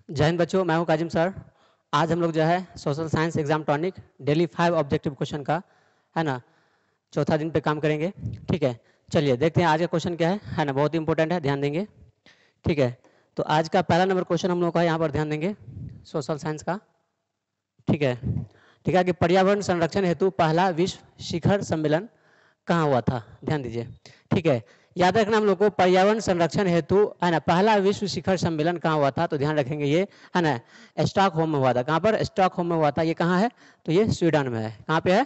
जय हिंद बच्चों, मैं हूं काजिम सर। आज हम लोग जो है social science exam tonic daily 5 objective question का है ना चौथा दिन पे काम करेंगे। ठीक है, चलिए देखते हैं आज का क्वेश्चन क्या है ना। बहुत ही इंपॉर्टेंट है, ध्यान देंगे। ठीक है, तो आज का पहला नंबर क्वेश्चन हम लोग का यहाँ पर ध्यान देंगे सोशल साइंस का। ठीक है, ठीक है कि पर्यावरण संरक्षण हेतु पहला विश्व शिखर सम्मेलन कहाँ हुआ था, ध्यान दीजिए। ठीक है, याद रखना हम लोग को पर्यावरण संरक्षण हेतु है ना पहला विश्व शिखर सम्मेलन कहाँ हुआ था, तो ध्यान रखेंगे ये है ना स्टॉकहोम में हुआ था। कहाँ पर? स्टॉकहोम में हुआ था। ये कहाँ है? तो ये स्वीडन में है। कहाँ पे है?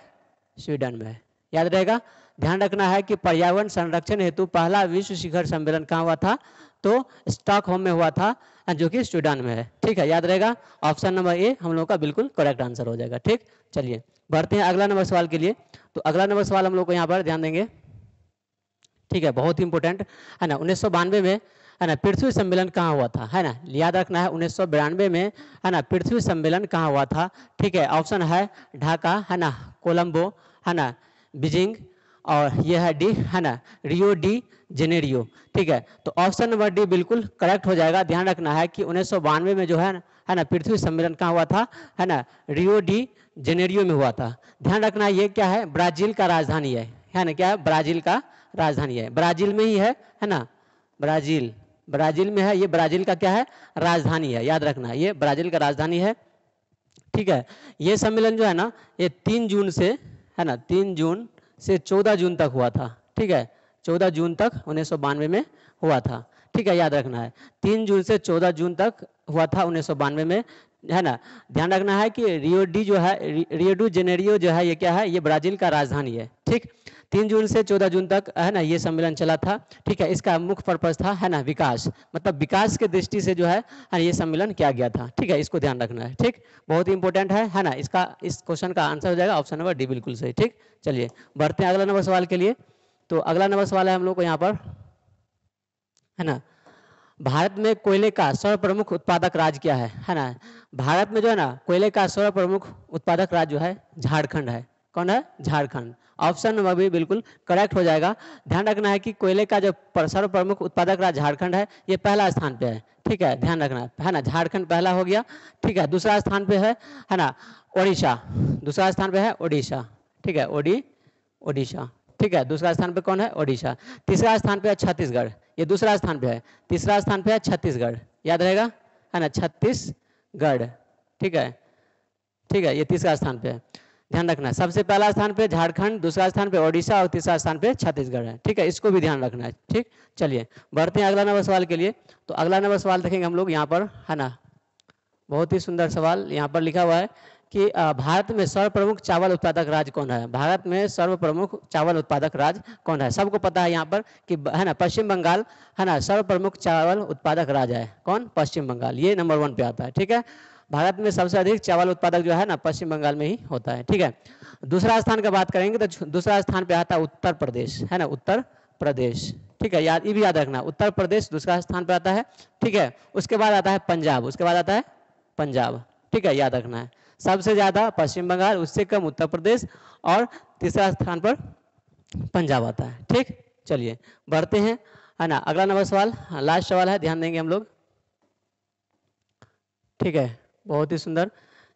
स्वीडन में है, याद रहेगा। ध्यान रखना है कि पर्यावरण संरक्षण हेतु पहला विश्व शिखर सम्मेलन कहाँ हुआ था, तो स्टॉकहोम में हुआ था, जो कि स्वीडन में है। ठीक है, याद रहेगा। ऑप्शन नंबर ए हम लोग का बिल्कुल करेक्ट आंसर हो जाएगा। ठीक, चलिए बढ़ते हैं अगला नंबर सवाल के लिए। तो अगला नंबर सवाल हम लोग को यहाँ पर ध्यान देंगे। ठीक है, बहुत ही इंपॉर्टेंट है ना। 1992 में है ना पृथ्वी सम्मेलन कहाँ हुआ था, है ना। याद रखना है 1992 में है ना पृथ्वी सम्मेलन कहाँ हुआ था। ठीक है, ऑप्शन है ढाका, है ना, कोलंबो, है ना, बीजिंग, और ये है डी, है ना, रियो डी जेनेरियो। ठीक है, तो ऑप्शन नंबर डी बिल्कुल करेक्ट हो जाएगा। ध्यान रखना है कि 1992 में जो है ना पृथ्वी सम्मेलन कहाँ हुआ था, है ना, रियो डी जेनेरियो में हुआ था। ध्यान रखना ये क्या है? ब्राजील का राजधानी है ना। क्या है? ब्राजील का राजधानी है, ब्राजील में ही है ना। ब्राजील, ब्राजील में है ये। ब्राजील का क्या है? राजधानी है, याद रखना ये ब्राजील का राजधानी है। ठीक है, ये सम्मेलन जो है ना ये 3 जून से है ना 3 जून से 14 जून तक हुआ था। ठीक है, 14 जून तक 1992 में हुआ था। ठीक है, याद रखना है 3 जून से 14 जून तक हुआ था 1992 में, है ना। ध्यान रखना है कि रियो डी जो है, रियो डी जेनेरियो जो है ये क्या है? ये ब्राजील का राजधानी है। ठीक, 3 जून से 14 जून तक है ना ये सम्मेलन चला था। ठीक है, इसका मुख्य पर्पस था है ना विकास, मतलब विकास के दृष्टि से जो है ये सम्मेलन किया गया था। ठीक है, इसको ध्यान रखना है। ठीक, बहुत ही इंपॉर्टेंट है ना। इसका इस क्वेश्चन का आंसर हो जाएगा ऑप्शन नंबर डी, बिल्कुल सही। ठीक, चलिए बढ़ते हैं अगला नंबर सवाल के लिए। तो अगला नंबर सवाल है हम लोग को यहाँ पर, है ना, भारत में कोयले का सर्वप्रमुख उत्पादक राज्य क्या है ना। भारत में जो है ना कोयले का सर्वप्रमुख उत्पादक राज्य जो है झारखंड है। कौन है? झारखंड। ऑप्शन नंबर भी बिल्कुल करेक्ट हो जाएगा। ध्यान रखना है कि कोयले का जो सर्वप्रमुख उत्पादक राज्य झारखंड है, ये पहला स्थान पे है। ठीक है, ध्यान रखना है ना, झारखंड पहला हो गया। ठीक है, दूसरा स्थान पे है ना ओडिशा। दूसरा स्थान पे है ओडिशा। ठीक है, ओडिशा। ठीक है, दूसरा स्थान पे कौन है? ओडिशा। तीसरा स्थान पे है छत्तीसगढ़, ये दूसरा स्थान पे है। तीसरा स्थान पे है छत्तीसगढ़, याद रहेगा, है ना, छत्तीसगढ़। ठीक है, ठीक है, ये तीसरा स्थान पे है। ध्यान रखना है सबसे पहला स्थान पे झारखंड, दूसरा स्थान पे ओडिशा और तीसरा स्थान पे छत्तीसगढ़ है। ठीक है, इसको भी ध्यान रखना है। ठीक, चलिए बढ़ते हैं अगला नंबर सवाल के लिए। तो अगला नंबर सवाल देखेंगे हम लोग यहाँ पर, है ना। बहुत ही सुंदर सवाल यहाँ पर लिखा हुआ है कि भारत में सर्वप्रमुख चावल उत्पादक राज्य कौन है। भारत में सर्वप्रमुख चावल उत्पादक राज्य कौन है? सबको पता है यहाँ पर कि है ना पश्चिम बंगाल है ना सर्वप्रमुख चावल उत्पादक राज्य है। कौन? पश्चिम बंगाल, ये नंबर 1 पे आता है। ठीक है, भारत में सबसे अधिक चावल उत्पादक जो है ना पश्चिम बंगाल में ही होता है। ठीक है, दूसरा स्थान का बात करेंगे तो दूसरा स्थान पे आता है उत्तर प्रदेश, है ना, उत्तर प्रदेश। ठीक है, याद, ये भी याद रखना, उत्तर प्रदेश दूसरा स्थान पे आता है। ठीक है, उसके बाद आता है पंजाब, उसके बाद आता है पंजाब। ठीक है, याद रखना है सबसे ज्यादा पश्चिम बंगाल, उससे कम उत्तर प्रदेश, और तीसरा स्थान पर पंजाब आता है। ठीक, चलिए बढ़ते हैं, है ना। अगला नंबर सवाल, लास्ट सवाल है, ध्यान देंगे हम लोग। ठीक है, बहुत ही सुंदर।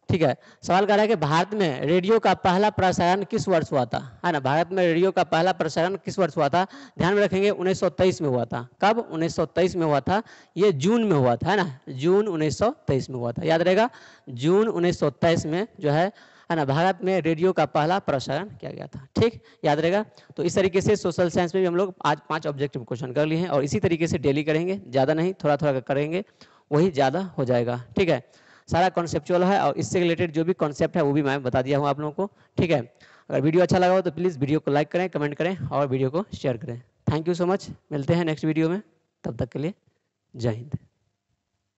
ठीक है, सवाल कर रहा है कि भारत में रेडियो का पहला प्रसारण किस वर्ष हुआ था, है ना। भारत में रेडियो का पहला प्रसारण किस वर्ष हुआ था? ध्यान में रखेंगे 1923 में हुआ था। कब? 1923 में हुआ था। ये जून में हुआ था, है ना, जून 1923 में हुआ था, याद रहेगा। जून 1923 में जो है ना भारत में रेडियो का पहला प्रसारण किया गया था। ठीक, याद रहेगा। तो इस तरीके से सोशल साइंस में भी हम लोग आज 5 ऑब्जेक्टिव क्वेश्चन कर लिए हैं, और इसी तरीके से डेली करेंगे, ज़्यादा नहीं, थोड़ा थोड़ा करेंगे, वही ज़्यादा हो जाएगा। ठीक है, सारा कॉन्सेप्चुअल है, और इससे रिलेटेड जो भी कॉन्सेप्ट है वो भी मैं बता दिया हूँ आप लोगों को। ठीक है, अगर वीडियो अच्छा लगा हो तो प्लीज़ वीडियो को लाइक करें, कमेंट करें और वीडियो को शेयर करें। थैंक यू सो मच, मिलते हैं नेक्स्ट वीडियो में, तब तक के लिए जय हिंद।